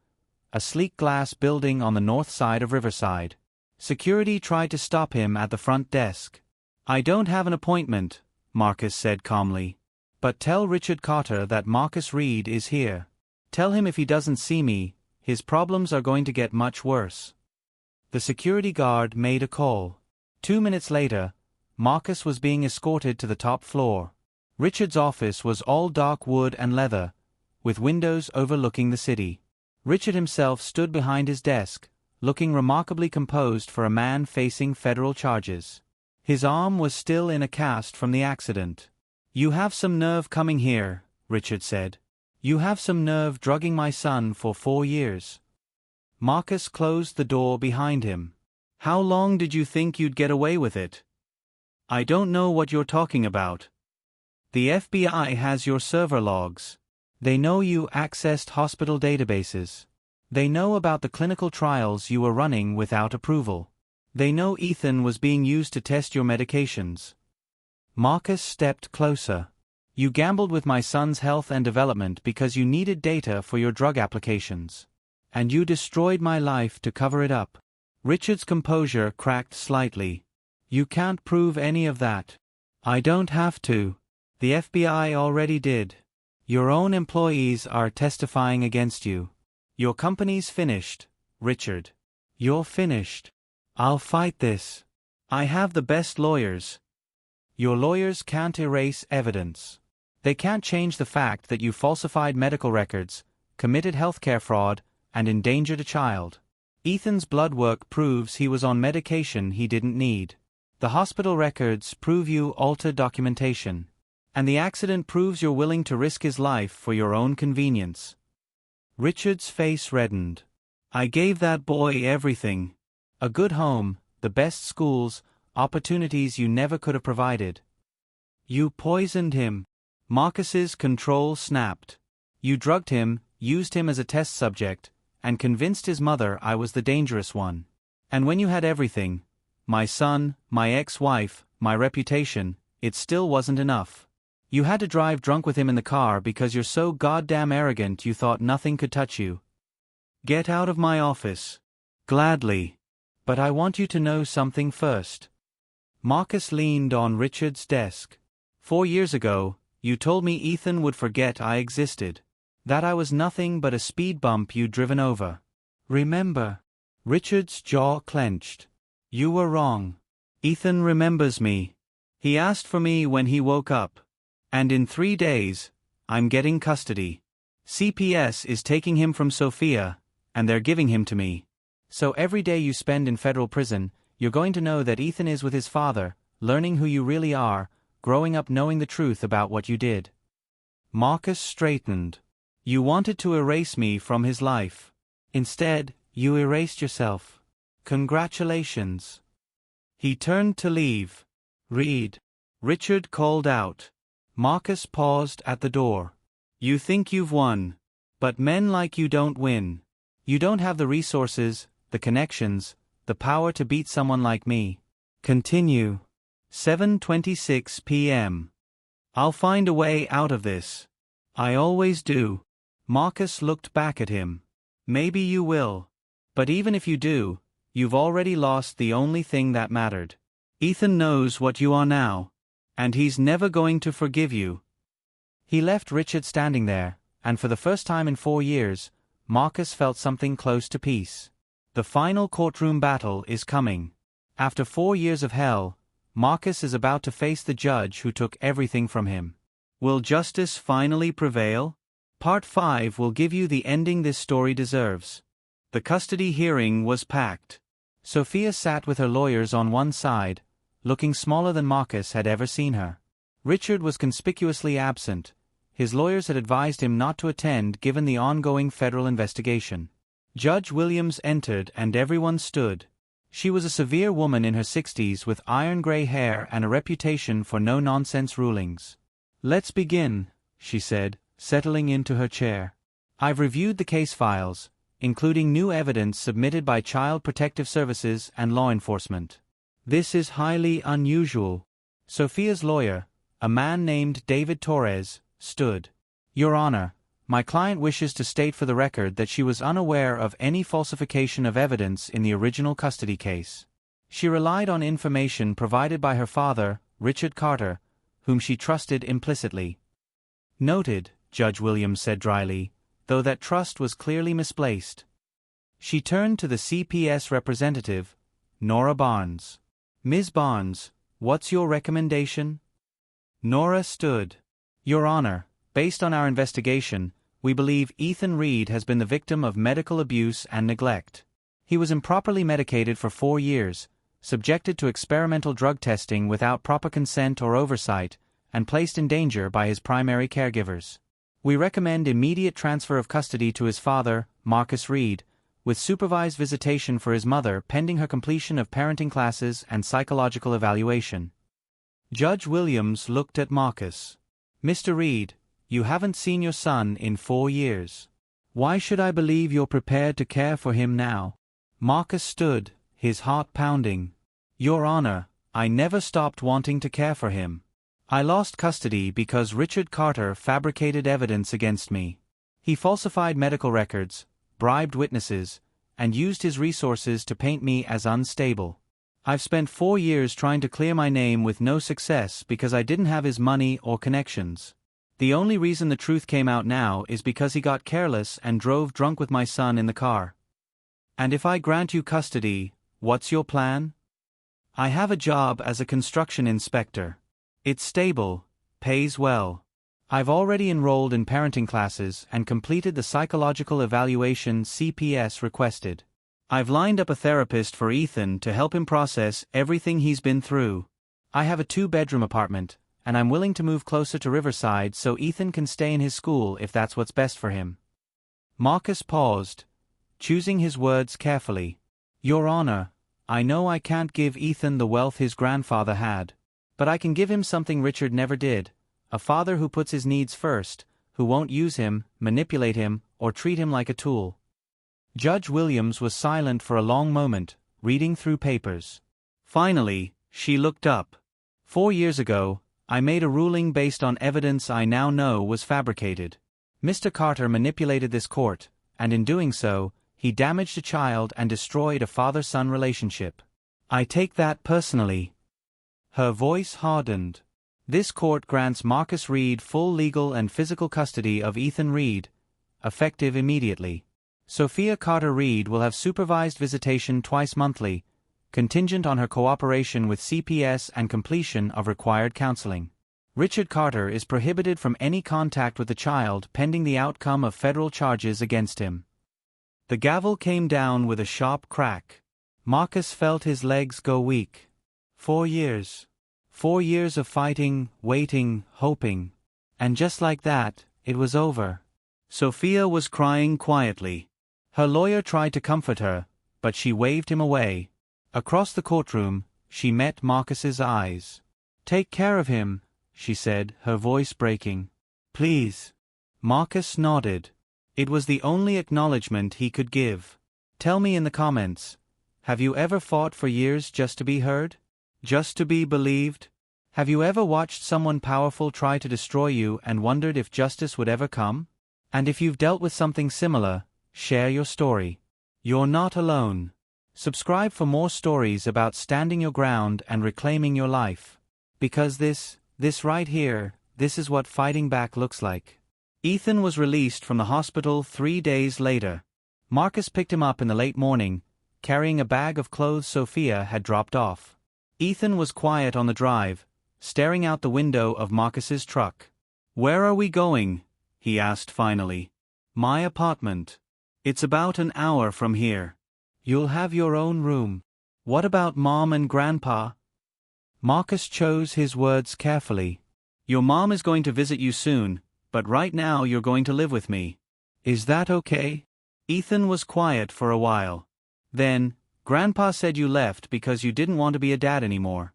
Speaker 1: a sleek glass building on the north side of Riverside. Security tried to stop him at the front desk. "I don't have an appointment," Marcus said calmly. "But tell Richard Carter that Marcus Reed is here. Tell him if he doesn't see me, his problems are going to get much worse." The security guard made a call. 2 minutes later, Marcus was being escorted to the top floor. Richard's office was all dark wood and leather, with windows overlooking the city. Richard himself stood behind his desk, looking remarkably composed for a man facing federal charges. His arm was still in a cast from the accident. "You have some nerve coming here," Richard said. "You have some nerve drugging my son for 4 years." Marcus closed the door behind him. "How long did you think you'd get away with it?" "I don't know what you're talking about." "The FBI has your server logs. They know you accessed hospital databases. They know about the clinical trials you were running without approval. They know Ethan was being used to test your medications." Marcus stepped closer. "You gambled with my son's health and development because you needed data for your drug applications. And you destroyed my life to cover it up." Richard's composure cracked slightly. "You can't prove any of that." "I don't have to. The FBI already did. Your own employees are testifying against you. Your company's finished, Richard. You're finished. I'll fight this. I have the best lawyers." "Your lawyers can't erase evidence. They can't change the fact that you falsified medical records, committed healthcare fraud, and endangered a child. Ethan's blood work proves he was on medication he didn't need. The hospital records prove you altered documentation. And the accident proves you're willing to risk his life for your own convenience." Richard's face reddened. "I gave that boy everything. A good home, the best schools, opportunities you never could have provided. You poisoned him." Marcus's control snapped. "You drugged him, used him as a test subject, and convinced his mother I was the dangerous one. And when you had everything, my son, my ex-wife, my reputation, it still wasn't enough. You had to drive drunk with him in the car because you're so goddamn arrogant you thought nothing could touch you. Get out of my office." "Gladly. But I want you to know something first." Marcus leaned on Richard's desk. 4 years ago, you told me Ethan would forget I existed. That I was nothing but a speed bump you'd driven over. Remember?" Richard's jaw clenched. "You were wrong. Ethan remembers me. He asked for me when he woke up. And in 3 days, I'm getting custody. CPS is taking him from Sofia, and they're giving him to me. So every day you spend in federal prison, you're going to know that Ethan is with his father, learning who you really are, growing up knowing the truth about what you did." Marcus straightened. "You wanted to erase me from his life. Instead, you erased yourself. Congratulations." He turned to leave. "Reed," Richard called out. Marcus paused at the door. "You think you've won. But men like you don't win. You don't have the resources, the connections, the power to beat someone like me. Continue." 7:26 p.m. "I'll find a way out of this. I always do." Marcus looked back at him. "Maybe you will. But even if you do, you've already lost the only thing that mattered. Ethan knows what you are now. And he's never going to forgive you." He left Richard standing there, and for the first time in 4 years, Marcus felt something close to peace. The final courtroom battle is coming. After 4 years of hell, Marcus is about to face the judge who took everything from him. Will justice finally prevail? Part 5 will give you the ending this story deserves. The custody hearing was packed. Sophia sat with her lawyers on one side, looking smaller than Marcus had ever seen her. Richard was conspicuously absent. His lawyers had advised him not to attend given the ongoing federal investigation. Judge Williams entered and everyone stood. She was a severe woman in her 60s with iron-gray hair and a reputation for no-nonsense rulings. "Let's begin," she said, settling into her chair. "I've reviewed the case files, including new evidence submitted by Child Protective Services and law enforcement. This is highly unusual." Sophia's lawyer, a man named David Torres, stood. "Your Honor, my client wishes to state for the record that she was unaware of any falsification of evidence in the original custody case. She relied on information provided by her father, Richard Carter, whom she trusted implicitly." "Noted," Judge Williams said dryly, though that trust was clearly misplaced. She turned to the CPS representative, Nora Barnes. "Ms. Barnes, what's your recommendation?" Nora stood. "Your Honor, based on our investigation, we believe Ethan Reed has been the victim of medical abuse and neglect. He was improperly medicated for 4 years, subjected to experimental drug testing without proper consent or oversight, and placed in danger by his primary caregivers. We recommend immediate transfer of custody to his father, Marcus Reed, with supervised visitation for his mother pending her completion of parenting classes and psychological evaluation." Judge Williams looked at Marcus. "Mr. Reed, you haven't seen your son in 4 years. Why should I believe you're prepared to care for him now?" Marcus stood, his heart pounding. "Your Honor, I never stopped wanting to care for him. I lost custody because Richard Carter fabricated evidence against me. He falsified medical records, bribed witnesses, and used his resources to paint me as unstable. I've spent 4 years trying to clear my name with no success because I didn't have his money or connections. The only reason the truth came out now is because he got careless and drove drunk with my son in the car. And if I grant you custody, what's your plan?" "I have a job as a construction inspector. It's stable, pays well. I've already enrolled in parenting classes and completed the psychological evaluation CPS requested. I've lined up a therapist for Ethan to help him process everything he's been through. I have a 2-bedroom apartment, and I'm willing to move closer to Riverside so Ethan can stay in his school if that's what's best for him." Marcus paused, choosing his words carefully. "Your Honor, I know I can't give Ethan the wealth his grandfather had. But I can give him something Richard never did, a father who puts his needs first, who won't use him, manipulate him, or treat him like a tool." Judge Williams was silent for a long moment, reading through papers. Finally, she looked up. 4 years ago, I made a ruling based on evidence I now know was fabricated. Mr. Carter manipulated this court, and in doing so, he damaged a child and destroyed a father-son relationship. I take that personally." Her voice hardened. "This court grants Marcus Reed full legal and physical custody of Ethan Reed, effective immediately. Sophia Carter Reed will have supervised visitation twice monthly, contingent on her cooperation with CPS and completion of required counseling. Richard Carter is prohibited from any contact with the child pending the outcome of federal charges against him." The gavel came down with a sharp crack. Marcus felt his legs go weak. 4 years. 4 years of fighting, waiting, hoping. And just like that, it was over. Sophia was crying quietly. Her lawyer tried to comfort her, but she waved him away. Across the courtroom, she met Marcus's eyes. "Take care of him," she said, her voice breaking. "Please." Marcus nodded. It was the only acknowledgement he could give. "Tell me in the comments, have you ever fought for years just to be heard? Just to be believed? Have you ever watched someone powerful try to destroy you and wondered if justice would ever come? And if you've dealt with something similar, share your story. You're not alone. Subscribe for more stories about standing your ground and reclaiming your life. Because this right here, this is what fighting back looks like." Ethan was released from the hospital 3 days later. Marcus picked him up in the late morning, carrying a bag of clothes Sophia had dropped off. Ethan was quiet on the drive, staring out the window of Marcus's truck. "Where are we going?" he asked finally. "My apartment. It's about an hour from here. You'll have your own room. What about Mom and Grandpa?" Marcus chose his words carefully. "Your mom is going to visit you soon, but right now you're going to live with me. Is that okay?" Ethan was quiet for a while. Then, Grandpa said you left because you didn't want to be a dad anymore.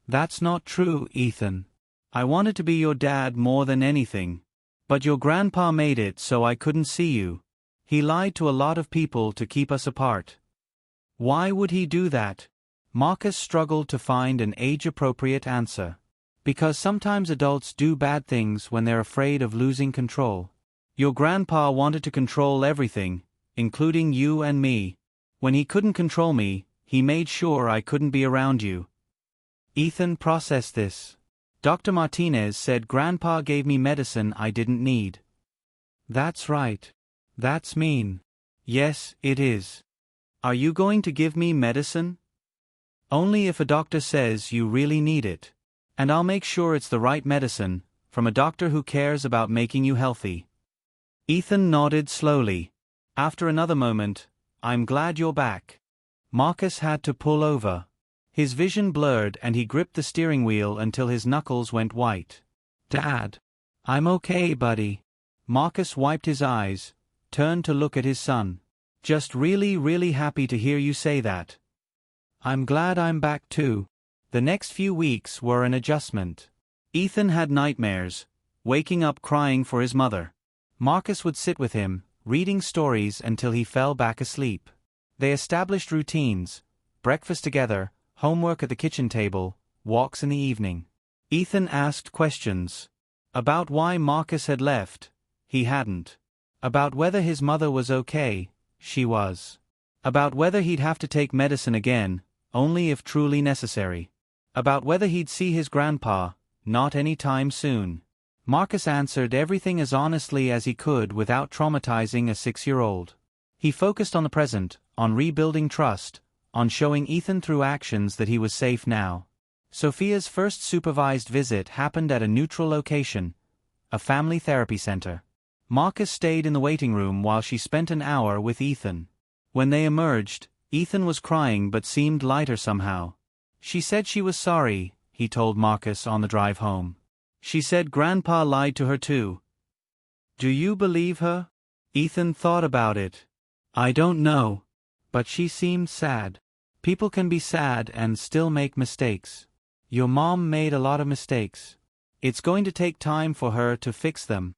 Speaker 1: That's not true, Ethan. I wanted to be your dad more than anything. But your grandpa made it so I couldn't see you. He lied to a lot of people to keep us apart. Why would he do that? Marcus struggled to find an age-appropriate answer. Because sometimes adults do bad things when they're afraid of losing control. Your grandpa wanted to control everything, including you and me. When he couldn't control me, he made sure I couldn't be around you. Ethan processed this. Dr. Martinez said Grandpa gave me medicine I didn't need. That's right. That's mean. Yes, it is. Are you going to give me medicine? Only if a doctor says you really need it. And I'll make sure it's the right medicine, from a doctor who cares about making you healthy. Ethan nodded slowly. After another moment, I'm glad you're back. Marcus had to pull over. His vision blurred and he gripped the steering wheel until his knuckles went white. Dad. I'm okay, buddy. Marcus wiped his eyes, turned to look at his son. Just really happy to hear you say that. I'm glad I'm back too. The next few weeks were an adjustment. Ethan had nightmares, waking up crying for his mother. Marcus would sit with him, reading stories until he fell back asleep. They established routines, breakfast together, homework at the kitchen table, walks in the evening. Ethan asked questions. About why Marcus had left, he hadn't. About whether his mother was okay, she was. About whether he'd have to take medicine again, only if truly necessary. About whether he'd see his grandpa, not any time soon. Marcus answered everything as honestly as he could without traumatizing a 6-year-old. He focused on the present, on rebuilding trust, on showing Ethan through actions that he was safe now. Sophia's first supervised visit happened at a neutral location, a family therapy center. Marcus stayed in the waiting room while she spent an hour with Ethan. When they emerged, Ethan was crying but seemed lighter somehow. She said she was sorry, he told Marcus on the drive home. She said Grandpa lied to her too. Do you believe her? Ethan thought about it. I don't know. But she seemed sad. People can be sad and still make mistakes. Your mom made a lot of mistakes. It's going to take time for her to fix them.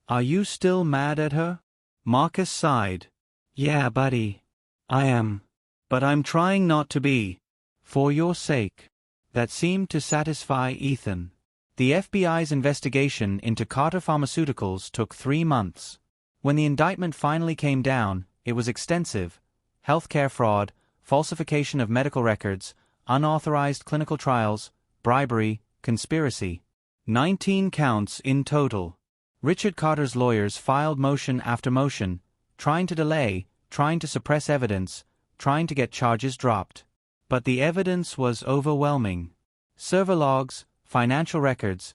Speaker 1: Are you still mad at her? Marcus sighed. Yeah, buddy. I am. But I'm trying not to be. For your sake. That seemed to satisfy Ethan. The FBI's investigation into Carter Pharmaceuticals took 3 months. When the indictment finally came down, it was extensive. Healthcare fraud, falsification of medical records, unauthorized clinical trials, bribery, conspiracy. 19 counts in total. Richard Carter's lawyers filed motion after motion, trying to delay, trying to suppress evidence, trying to get charges dropped. But the evidence was overwhelming. Server logs, financial records,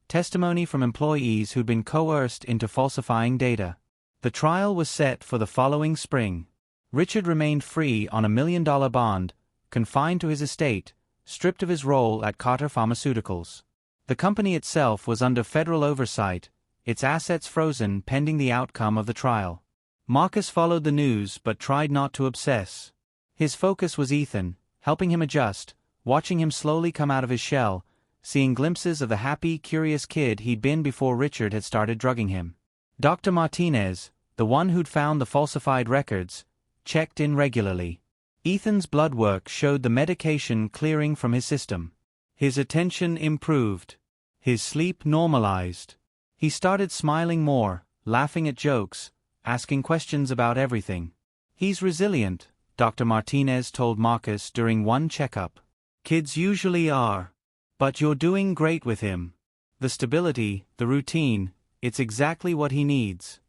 Speaker 1: testimony from employees who'd been coerced into falsifying data. The trial was set for the following spring. Richard remained free on $1 million bond, confined to his estate, stripped of his role at Carter Pharmaceuticals. The company itself was under federal oversight, its assets frozen pending the outcome of the trial. Marcus followed the news but tried not to obsess. His focus was Ethan, helping him adjust, watching him slowly come out of his shell, seeing glimpses of the happy, curious kid he'd been before Richard had started drugging him. Dr. Martinez, the one who'd found the falsified records, checked in regularly. Ethan's blood work showed the medication clearing from his system. His attention improved. His sleep normalized. He started smiling more, laughing at jokes, asking questions about everything. He's resilient, Dr. Martinez told Marcus during one checkup. Kids usually are. But you're doing great with him. The stability, the routine, it's exactly what he needs.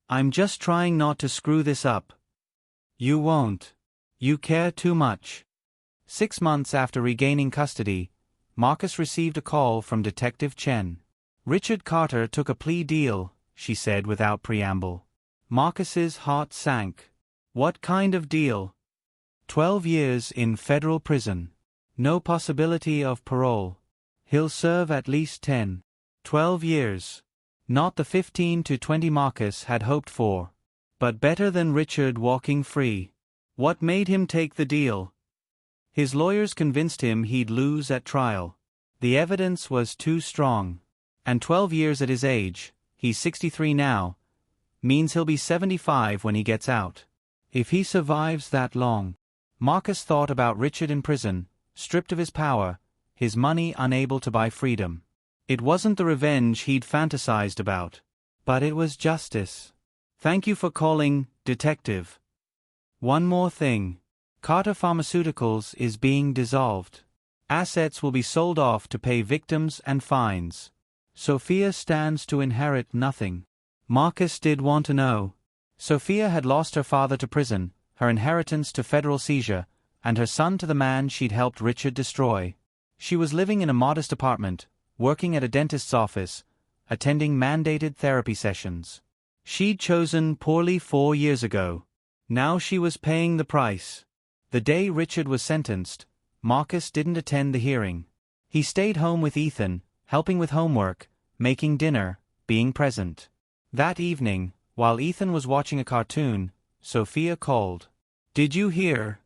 Speaker 1: I'm just trying not to screw this up. You won't. You care too much. 6 months after regaining custody, Marcus received a call from Detective Chen. Richard Carter took a plea deal, she said without preamble. Marcus's heart sank. What kind of deal? 12 years in federal prison. No possibility of parole. He'll serve at least 10. 12 years. Not the 15 to 20 Marcus had hoped for. But better than Richard walking free. What made him take the deal? His lawyers convinced him he'd lose at trial. The evidence was too strong. And 12 years at his age, he's 63 now, means he'll be 75 when he gets out. If he survives that long. Marcus thought about Richard in prison, stripped of his power, his money unable to buy freedom. It wasn't the revenge he'd fantasized about. But it was justice. Thank you for calling, detective. One more thing. Carter Pharmaceuticals is being dissolved. Assets will be sold off to pay victims and fines. Sophia stands to inherit nothing. Marcus did want to know. Sophia had lost her father to prison, her inheritance to federal seizure, and her son to the man she'd helped Richard destroy. She was living in a modest apartment, working at a dentist's office, attending mandated therapy sessions. She'd chosen poorly 4 years ago. Now she was paying the price. The day Richard was sentenced, Marcus didn't attend the hearing. He stayed home with Ethan, helping with homework, making dinner, being present. That evening, while Ethan was watching a cartoon, Sophia called. "Did you hear?"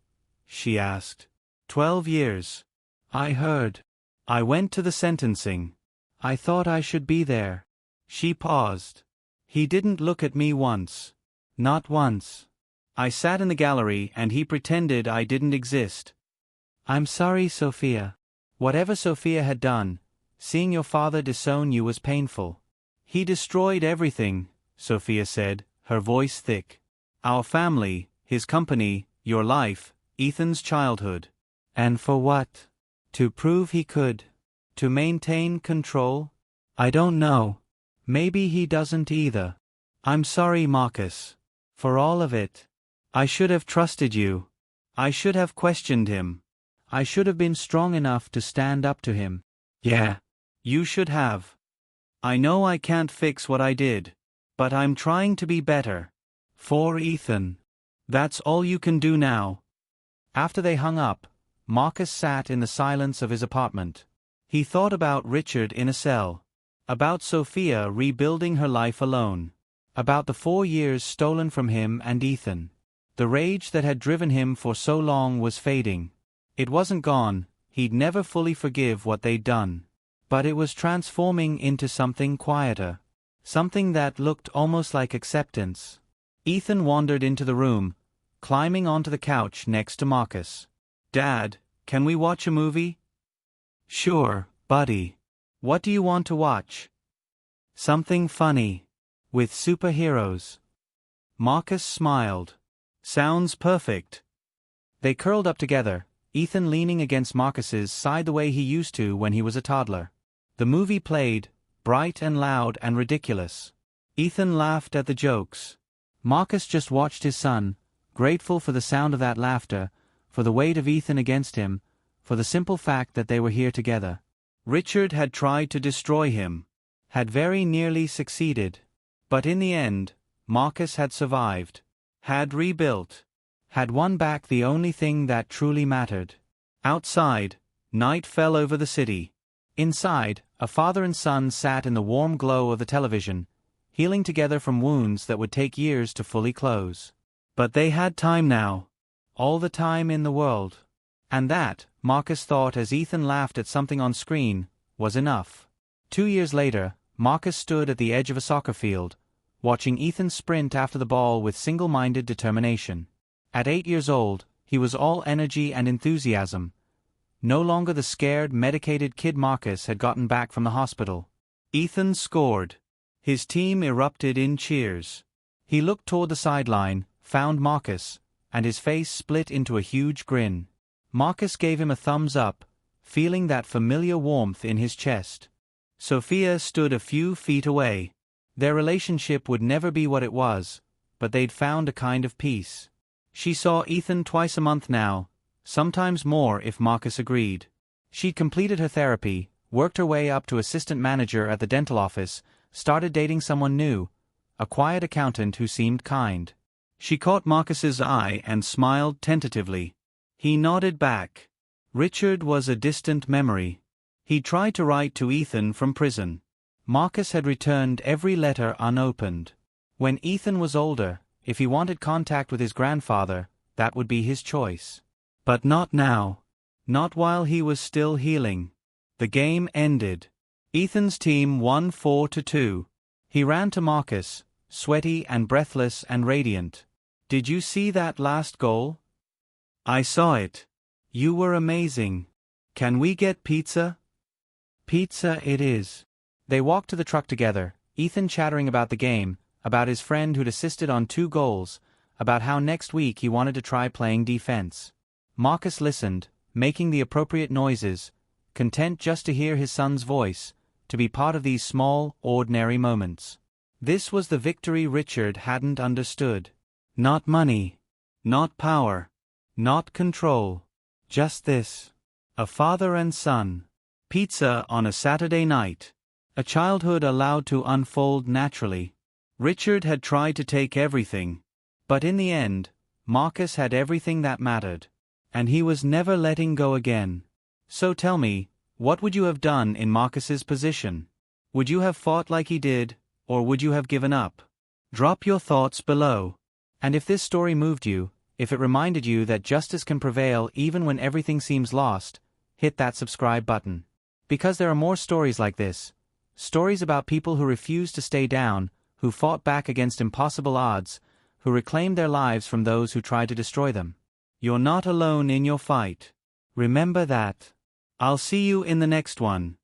Speaker 1: she asked. 12 years. I heard. I went to the sentencing. I thought I should be there. She paused. He didn't look at me once. Not once. I sat in the gallery and he pretended I didn't exist. I'm sorry, Sophia. Whatever Sophia had done, seeing your father disown you was painful. He destroyed everything, Sophia said, her voice thick. Our family, his company, your life, Ethan's childhood. And for what? To prove he could. To maintain control? I don't know. Maybe he doesn't either. I'm sorry, Marcus. For all of it. I should have trusted you. I should have questioned him. I should have been strong enough to stand up to him. Yeah. You should have. I know I can't fix what I did. But I'm trying to be better. For Ethan. That's all you can do now. After they hung up, Marcus sat in the silence of his apartment. He thought about Richard in a cell. About Sophia rebuilding her life alone. About the 4 years stolen from him and Ethan. The rage that had driven him for so long was fading. It wasn't gone, he'd never fully forgive what they'd done. But it was transforming into something quieter. Something that looked almost like acceptance. Ethan wandered into the room, climbing onto the couch next to Marcus. Dad, can we watch a movie? Sure, buddy. What do you want to watch? Something funny. With superheroes. Marcus smiled. Sounds perfect. They curled up together, Ethan leaning against Marcus's side the way he used to when he was a toddler. The movie played, bright and loud and ridiculous. Ethan laughed at the jokes. Marcus just watched his son, grateful for the sound of that laughter, for the weight of Ethan against him, for the simple fact that they were here together. Richard had tried to destroy him. Had very nearly succeeded. But in the end, Marcus had survived. Had rebuilt. Had won back the only thing that truly mattered. Outside, night fell over the city. Inside, a father and son sat in the warm glow of the television, healing together from wounds that would take years to fully close. But they had time now. All the time in the world. And that, Marcus thought as Ethan laughed at something on screen, was enough. 2 years later, Marcus stood at the edge of a soccer field, watching Ethan sprint after the ball with single-minded determination. At 8 years old, he was all energy and enthusiasm. No longer the scared, medicated kid Marcus had gotten back from the hospital. Ethan scored. His team erupted in cheers. He looked toward the sideline, found Marcus, and his face split into a huge grin. Marcus gave him a thumbs up, feeling that familiar warmth in his chest. Sophia stood a few feet away. Their relationship would never be what it was, but they'd found a kind of peace. She saw Ethan twice a month now, sometimes more if Marcus agreed. She'd completed her therapy, worked her way up to assistant manager at the dental office, started dating someone new, a quiet accountant who seemed kind. She caught Marcus's eye and smiled tentatively. He nodded back. Richard was a distant memory. He tried to write to Ethan from prison. Marcus had returned every letter unopened. When Ethan was older, if he wanted contact with his grandfather, that would be his choice. But not now. Not while he was still healing. The game ended. Ethan's team won 4-2. He ran to Marcus, sweaty and breathless and radiant. "Did you see that last goal?" "I saw it. You were amazing. Can we get pizza?" "Pizza it is." They walked to the truck together, Ethan chattering about the game, about his friend who'd assisted on 2 goals, about how next week he wanted to try playing defense. Marcus listened, making the appropriate noises, content just to hear his son's voice, to be part of these small, ordinary moments. This was the victory Richard hadn't understood. Not money. Not power. Not control. Just this. A father and son. Pizza on a Saturday night. A childhood allowed to unfold naturally. Richard had tried to take everything. But in the end, Marcus had everything that mattered. And he was never letting go again. So tell me, what would you have done in Marcus's position? Would you have fought like he did, or would you have given up? Drop your thoughts below. And if this story moved you, if it reminded you that justice can prevail even when everything seems lost, hit that subscribe button. Because there are more stories like this. Stories about people who refused to stay down, who fought back against impossible odds, who reclaimed their lives from those who tried to destroy them. You're not alone in your fight. Remember that. I'll see you in the next one.